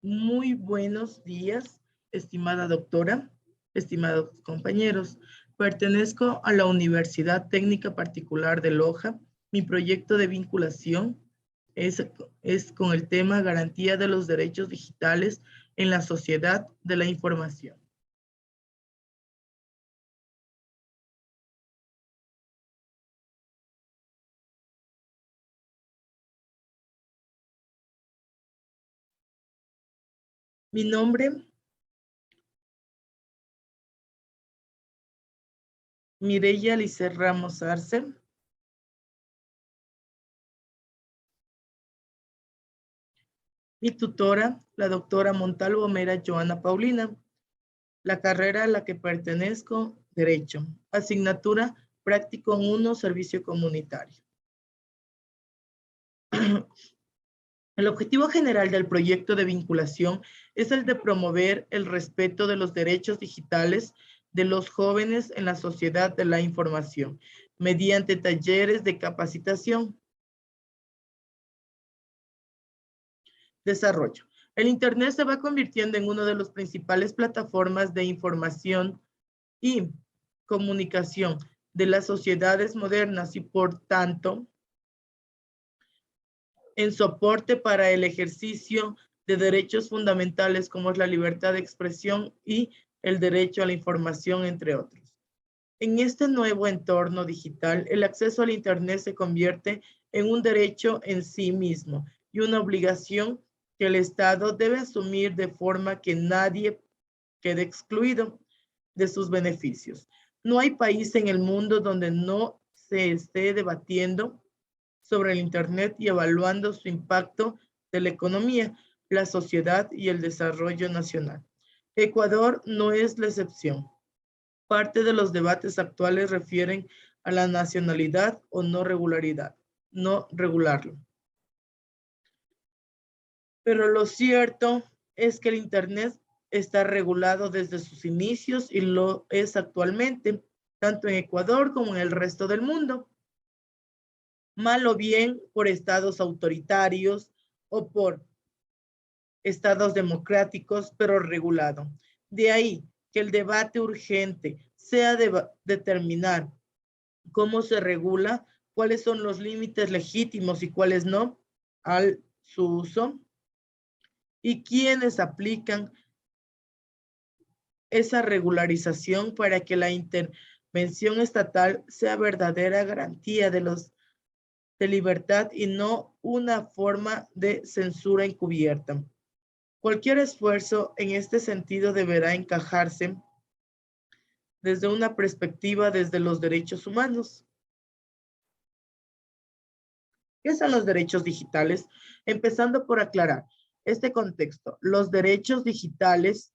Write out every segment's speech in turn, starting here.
Muy buenos días, estimada doctora, estimados compañeros. Pertenezco a la Universidad Técnica Particular de Loja. Mi proyecto de vinculación es, es con el tema Garantía de los Derechos Digitales en la Sociedad de la Información. Mi nombre, Mireya Licer Ramos Arce. Mi tutora, la doctora Montalvo Mera Joana Paulina. La carrera a la que pertenezco, Derecho. Asignatura Práctico 1, Servicio Comunitario. El objetivo general del proyecto de vinculación es el de promover el respeto de los derechos digitales de los jóvenes en la sociedad de la información, mediante talleres de capacitación. Desarrollo. El Internet se va convirtiendo en una de las principales plataformas de información y comunicación de las sociedades modernas y, por tanto, en soporte para el ejercicio de derechos fundamentales como es la libertad de expresión y el derecho a la información, entre otros. En este nuevo entorno digital, el acceso al Internet se convierte en un derecho en sí mismo y una obligación que el Estado debe asumir de forma que nadie quede excluido de sus beneficios. No hay país en el mundo donde no se esté debatiendo sobre el Internet y evaluando su impacto de la economía, la sociedad y el desarrollo nacional. Ecuador no es la excepción. Parte de los debates actuales refieren a la nacionalidad o no regularidad, no regularlo. Pero lo cierto es que el Internet está regulado desde sus inicios y lo es actualmente, tanto en Ecuador como en el resto del mundo. Mal o bien por estados autoritarios o por estados democráticos, pero regulado. De ahí que el debate urgente sea determinar cómo se regula, cuáles son los límites legítimos y cuáles no al su uso y quiénes aplican esa regularización para que la intervención estatal sea verdadera garantía de libertad y no una forma de censura encubierta. Cualquier esfuerzo en este sentido deberá encajarse desde una perspectiva desde los derechos humanos. ¿Qué son los derechos digitales? Empezando por aclarar este contexto. Los derechos digitales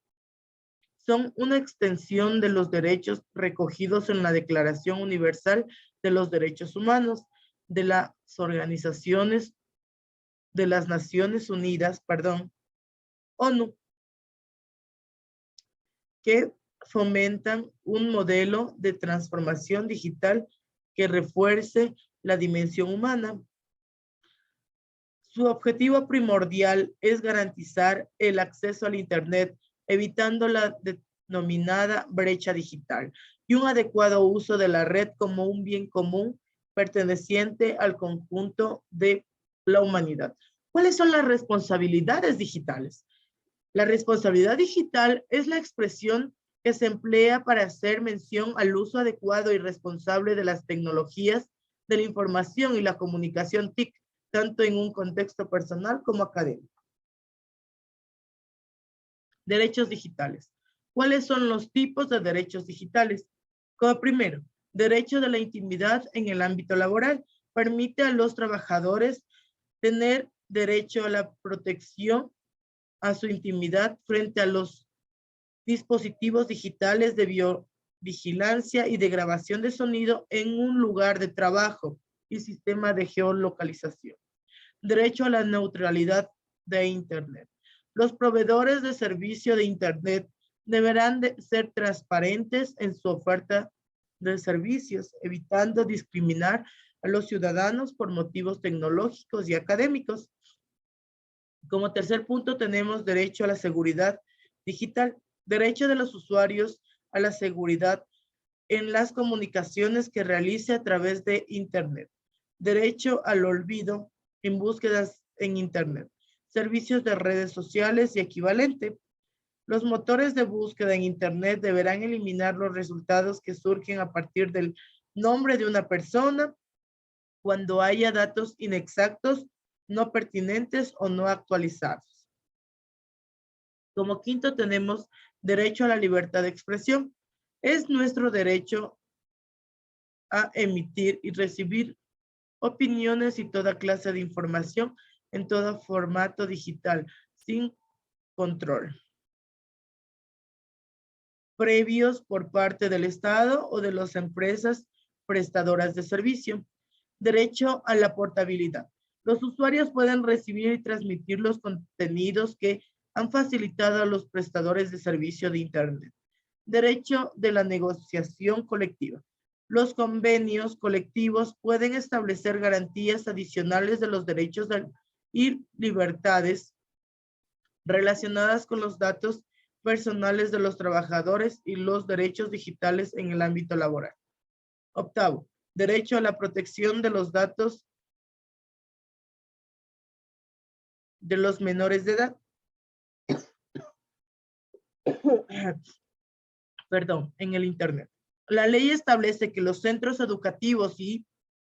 son una extensión de los derechos recogidos en la Declaración Universal de los Derechos Humanos de las organizaciones de las Naciones Unidas, ONU, que fomentan un modelo de transformación digital que refuerce la dimensión humana. Su objetivo primordial es garantizar el acceso al Internet, evitando la denominada brecha digital y un adecuado uso de la red como un bien común perteneciente al conjunto de la humanidad. ¿Cuáles son las responsabilidades digitales? La responsabilidad digital es la expresión que se emplea para hacer mención al uso adecuado y responsable de las tecnologías de la información y la comunicación TIC, tanto en un contexto personal como académico. Derechos digitales. ¿Cuáles son los tipos de derechos digitales? Como primero, derecho de la intimidad en el ámbito laboral. Permite a los trabajadores tener derecho a la protección a su intimidad frente a los dispositivos digitales de vigilancia y de grabación de sonido en un lugar de trabajo y sistema de geolocalización. Derecho a la neutralidad de Internet. Los proveedores de servicio de Internet deberán de ser transparentes en su oferta de servicios, evitando discriminar a los ciudadanos por motivos tecnológicos y académicos. Como tercer punto tenemos derecho a la seguridad digital, derecho de los usuarios a la seguridad en las comunicaciones que realice a través de Internet, derecho al olvido en búsquedas en Internet, servicios de redes sociales y equivalente. Los motores de búsqueda en Internet deberán eliminar los resultados que surgen a partir del nombre de una persona cuando haya datos inexactos, no pertinentes o no actualizados. Como quinto tenemos derecho a la libertad de expresión. Es nuestro derecho a emitir y recibir opiniones y toda clase de información en todo formato digital, sin control previos por parte del Estado o de las empresas prestadoras de servicio. Derecho a la portabilidad. Los usuarios pueden recibir y transmitir los contenidos que han facilitado a los prestadores de servicio de Internet. Derecho de la negociación colectiva. Los convenios colectivos pueden establecer garantías adicionales de los derechos y libertades relacionadas con los datos personales de los trabajadores y los derechos digitales en el ámbito laboral. Octavo, derecho a la protección de los datos de los menores de edad. Perdón, en el Internet. La ley establece que los centros educativos y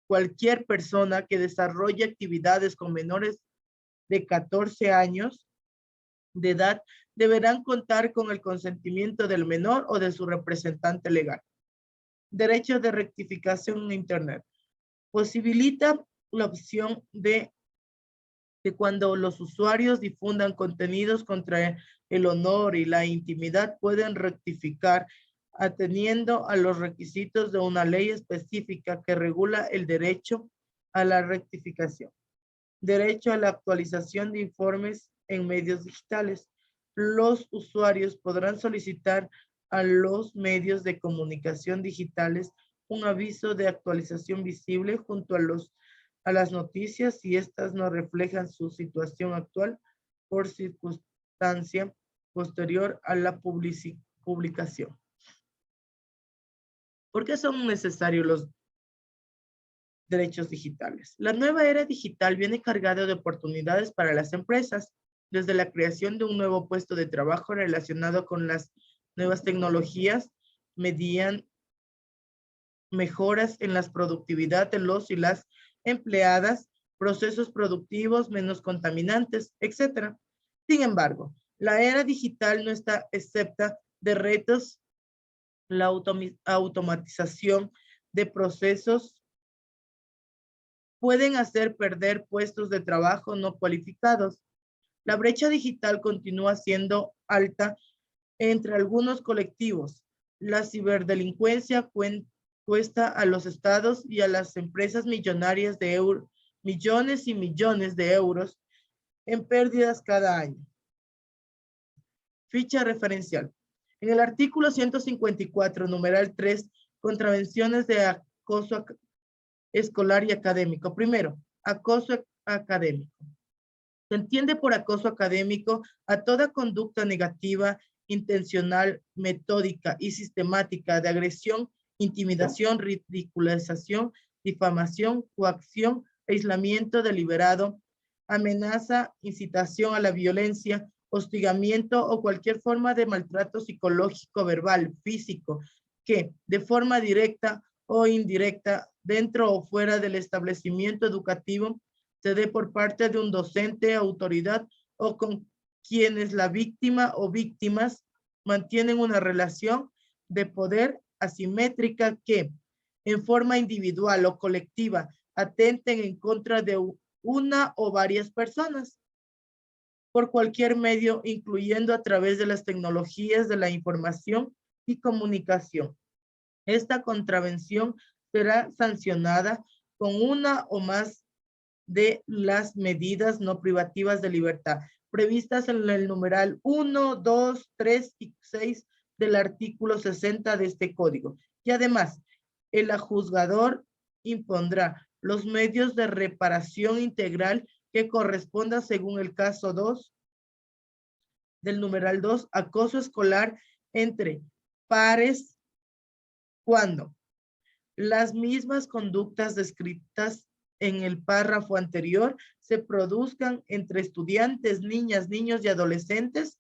cualquier persona que desarrolle actividades con menores de 14 años de edad deberán contar con el consentimiento del menor o de su representante legal. Derecho de rectificación en Internet. Posibilita la opción de cuando los usuarios difundan contenidos contra el honor y la intimidad pueden rectificar atendiendo a los requisitos de una ley específica que regula el derecho a la rectificación. Derecho a la actualización de informes en medios digitales. Los usuarios podrán solicitar a los medios de comunicación digitales un aviso de actualización visible junto a las noticias si éstas no reflejan su situación actual por circunstancia posterior a la publicación. ¿Por qué son necesarios los derechos digitales? La nueva era digital viene cargada de oportunidades para las empresas, desde la creación de un nuevo puesto de trabajo relacionado con las nuevas tecnologías, median mejoras en la productividad de los y las empleadas, procesos productivos menos contaminantes, etc. Sin embargo, la era digital no está excepta de retos. La automatización de procesos pueden hacer perder puestos de trabajo no cualificados. La brecha digital continúa siendo alta entre algunos colectivos. La ciberdelincuencia cuesta a los estados y a las empresas millonarias de euros, millones y millones de euros en pérdidas cada año. Ficha referencial. En el artículo 154, numeral 3, contravenciones de acoso escolar y académico. Primero, acoso académico. Se entiende por acoso académico a toda conducta negativa, intencional, metódica y sistemática de agresión, intimidación, ridicularización, difamación, coacción, aislamiento deliberado, amenaza, incitación a la violencia, hostigamiento o cualquier forma de maltrato psicológico, verbal, físico, que de forma directa o indirecta, dentro o fuera del establecimiento educativo, se dé por parte de un docente, autoridad o con quienes la víctima o víctimas mantienen una relación de poder asimétrica que, en forma individual o colectiva, atenten en contra de una o varias personas por cualquier medio, incluyendo a través de las tecnologías de la información y comunicación. Esta contravención será sancionada con una o más de las medidas no privativas de libertad previstas en el numeral 1, 2, 3 y 6 del artículo 60 de este código. Y además, el juzgador impondrá los medios de reparación integral que corresponda según el caso 2 del numeral 2, acoso escolar entre pares cuando las mismas conductas descritas en el párrafo anterior se produzcan entre estudiantes, niñas, niños y adolescentes.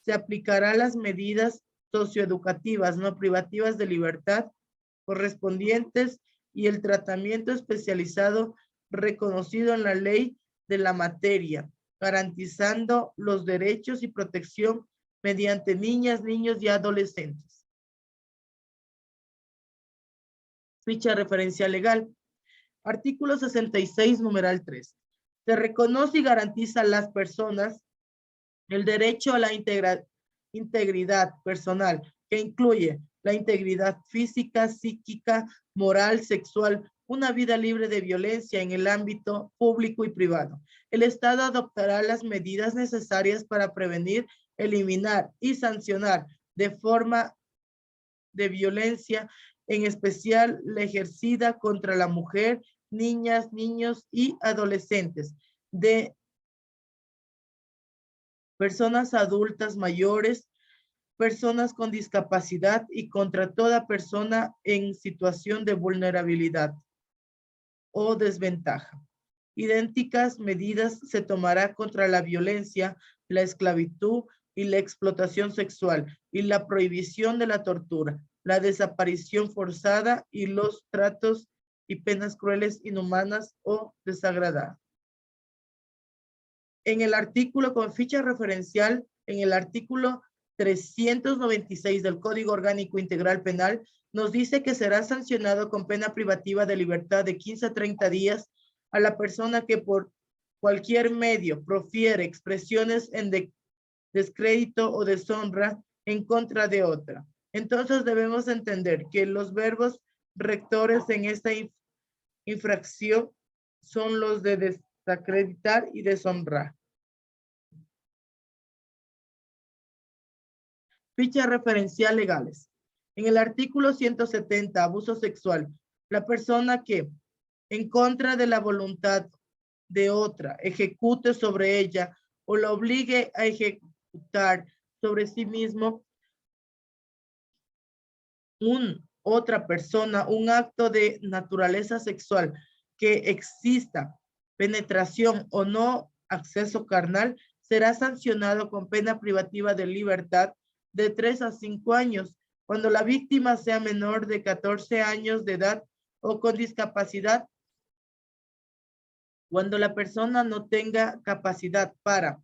Se aplicará las medidas socioeducativas no privativas de libertad correspondientes y el tratamiento especializado reconocido en la ley de la materia, garantizando los derechos y protección mediante niñas, niños y adolescentes. Ficha referencial legal. Artículo 66, numeral 3. Se reconoce y garantiza a las personas el derecho a la integridad personal, que incluye la integridad física, psíquica, moral, sexual, una vida libre de violencia en el ámbito público y privado. El Estado adoptará las medidas necesarias para prevenir, eliminar y sancionar de forma de violencia, en especial la ejercida contra la mujer, niñas, niños y adolescentes, de personas adultas mayores, personas con discapacidad y contra toda persona en situación de vulnerabilidad o desventaja. Idénticas medidas se tomará contra la violencia, la esclavitud y la explotación sexual y la prohibición de la tortura, la desaparición forzada y los tratos y penas crueles, inhumanas o desagradables. En el artículo con ficha referencial, en el artículo 396 del Código Orgánico Integral Penal, nos dice que será sancionado con pena privativa de libertad de 15 a 30 días a la persona que por cualquier medio profiere expresiones en descrédito o deshonra en contra de otra. Entonces debemos entender que los verbos rectores en esta infracción son los de desacreditar y deshonrar. Fichas referencial legales. En el artículo 170, abuso sexual, la persona que, en contra de la voluntad de otra, ejecute sobre ella o la obligue a ejecutar sobre sí mismo otra persona, un acto de naturaleza sexual que exista penetración o no acceso carnal, será sancionado con pena privativa de libertad de 3 a 5 años, cuando la víctima sea menor de 14 años de edad o con discapacidad, cuando la persona no tenga capacidad para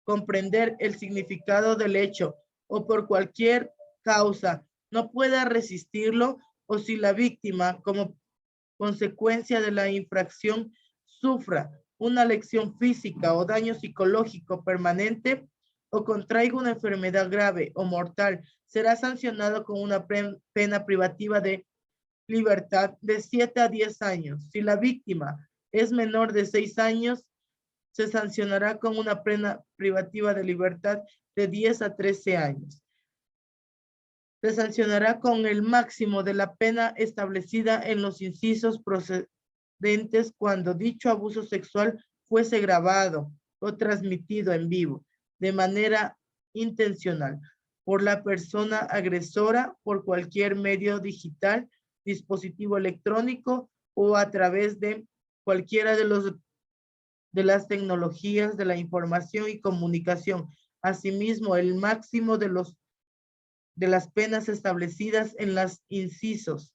comprender el significado del hecho o por cualquier causa no pueda resistirlo, o si la víctima, como consecuencia de la infracción, sufra una lesión física o daño psicológico permanente o contraiga una enfermedad grave o mortal, será sancionado con una pena privativa de libertad de 7 a 10 años. Si la víctima es menor de 6 años, se sancionará con una pena privativa de libertad de 10 a 13 años. Se sancionará con el máximo de la pena establecida en los incisos procedentes cuando dicho abuso sexual fuese grabado o transmitido en vivo de manera intencional por la persona agresora por cualquier medio digital, dispositivo electrónico o a través de cualquiera de las tecnologías de la información y comunicación. Asimismo, el máximo de las penas establecidas en los incisos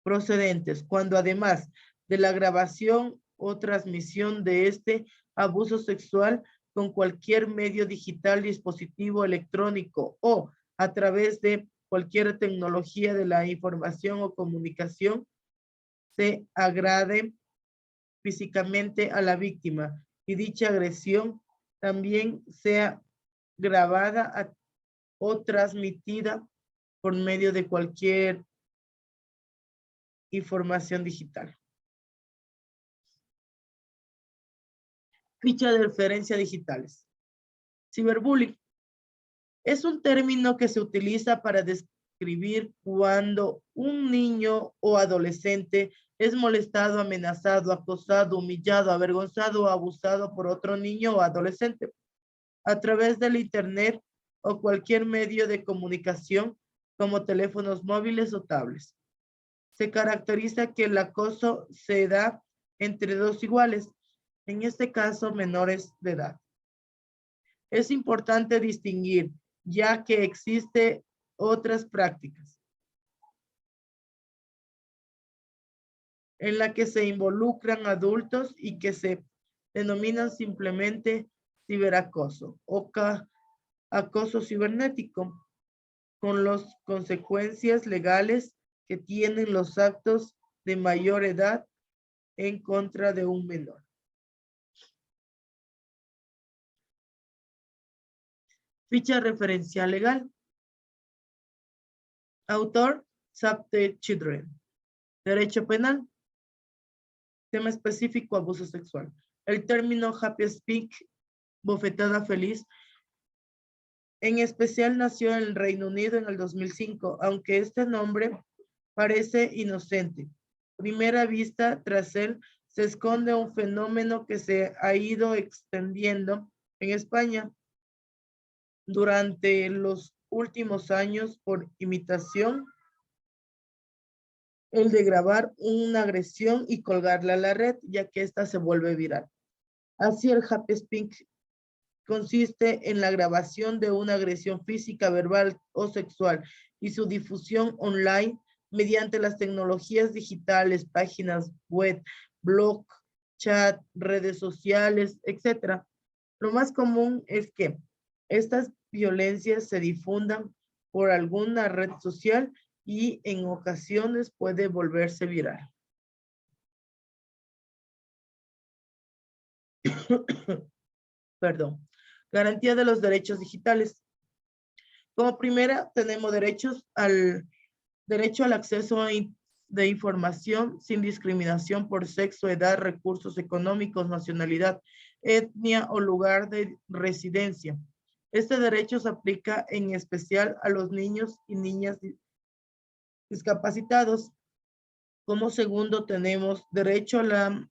procedentes, cuando además de la grabación o transmisión de este abuso sexual con cualquier medio digital, dispositivo electrónico o a través de cualquier tecnología de la información o comunicación, se agrade físicamente a la víctima y dicha agresión también sea grabada o transmitida por medio de cualquier información digital. Ficha de referencia digitales. Ciberbullying es un término que se utiliza para describir cuando un niño o adolescente es molestado, amenazado, acosado, humillado, avergonzado o abusado por otro niño o adolescente a través del internet o cualquier medio de comunicación como teléfonos móviles o tablets. Se caracteriza que el acoso se da entre dos iguales, en este caso menores de edad. Es importante distinguir, ya que existen otras prácticas en la que se involucran adultos y que se denominan simplemente ciberacoso o acoso cibernético, con las consecuencias legales que tienen los actos de mayor edad en contra de un menor. Ficha referencial legal. Autor, Save the Children. Derecho penal. Tema específico, abuso sexual. El término happy speak, bofetada feliz, en especial nació en el Reino Unido en el 2005, aunque este nombre parece inocente. Primera vista, tras él se esconde un fenómeno que se ha ido extendiendo en España durante los últimos años por imitación, el de grabar una agresión y colgarla a la red, ya que ésta se vuelve viral. Así el happy speak consiste en la grabación de una agresión física, verbal o sexual y su difusión online mediante las tecnologías digitales, páginas web, blog, chat, redes sociales, etc. Lo más común es que estas violencias se difundan por alguna red social y en ocasiones puede volverse viral. Perdón. Garantía de los derechos digitales. Como primera, tenemos derecho al acceso de información sin discriminación por sexo, edad, recursos económicos, nacionalidad, etnia o lugar de residencia. Este derecho se aplica en especial a los niños y niñas discapacitados. Como segundo, tenemos derecho a la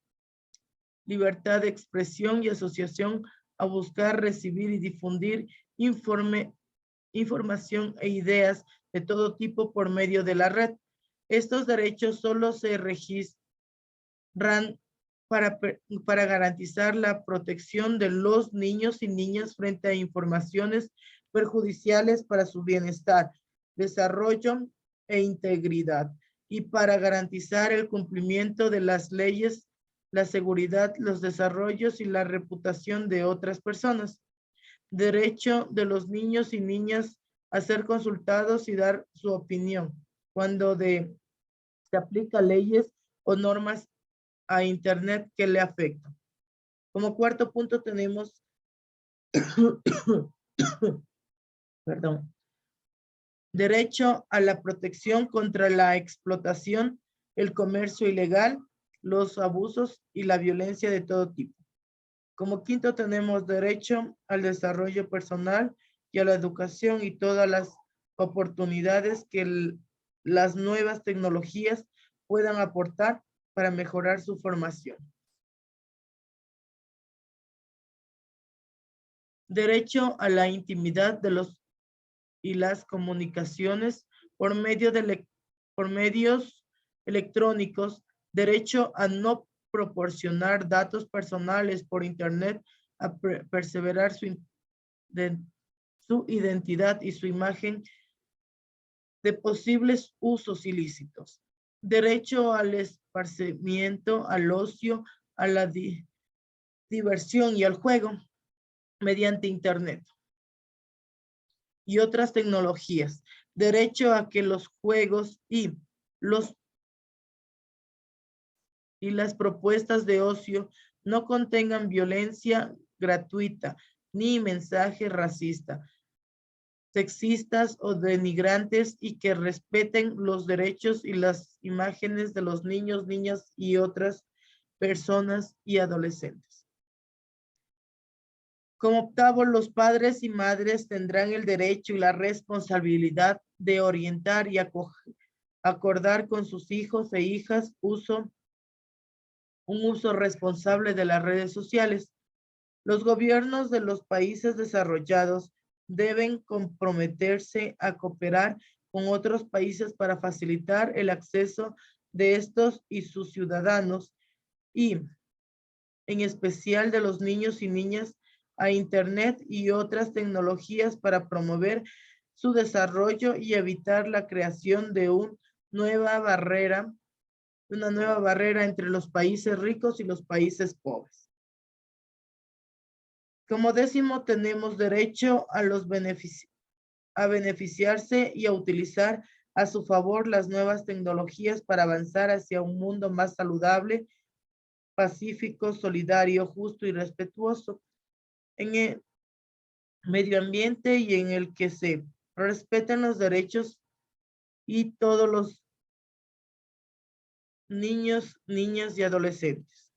libertad de expresión y asociación, a buscar, recibir y difundir información e ideas de todo tipo por medio de la red. Estos derechos solo se registran para garantizar la protección de los niños y niñas frente a informaciones perjudiciales para su bienestar, desarrollo e integridad, y para garantizar el cumplimiento de las leyes, la seguridad, los desarrollos y la reputación de otras personas. Derecho de los niños y niñas a ser consultados y dar su opinión cuando se aplica leyes o normas a Internet que le afectan. Como cuarto punto tenemos, perdón, derecho a la protección contra la explotación, el comercio ilegal, los abusos y la violencia de todo tipo. Como quinto tenemos derecho al desarrollo personal y a la educación y todas las oportunidades que las nuevas tecnologías puedan aportar para mejorar su formación. Derecho a la intimidad de los y las comunicaciones por medios electrónicos, derecho a no proporcionar datos personales por Internet, a perseverar su identidad y su imagen de posibles usos ilícitos. Derecho al esparcimiento, al ocio, a la diversión y al juego mediante Internet y otras tecnologías. Derecho a que los juegos y las propuestas de ocio no contengan violencia gratuita ni mensaje racista, sexistas o denigrantes, y que respeten los derechos y las imágenes de los niños, niñas y otras personas y adolescentes. Como octavo, los padres y madres tendrán el derecho y la responsabilidad de orientar y acordar con sus hijos e hijas un uso responsable de las redes sociales. Los gobiernos de los países desarrollados deben comprometerse a cooperar con otros países para facilitar el acceso de estos y sus ciudadanos y en especial de los niños y niñas a Internet y otras tecnologías para promover su desarrollo y evitar la creación de una nueva barrera entre los países ricos y los países pobres. Como 10º, tenemos derecho a beneficiarse y a utilizar a su favor las nuevas tecnologías para avanzar hacia un mundo más saludable, pacífico, solidario, justo y respetuoso en el medio ambiente y en el que se respeten los derechos y todos los niños, niñas y adolescentes.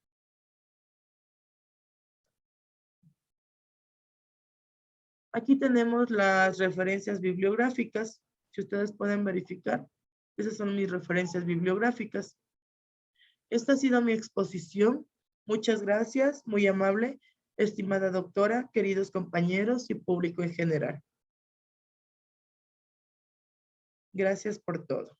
Aquí tenemos las referencias bibliográficas. Si ustedes pueden verificar, esas son mis referencias bibliográficas. Esta ha sido mi exposición. Muchas gracias, muy amable, estimada doctora, queridos compañeros y público en general. Gracias por todo.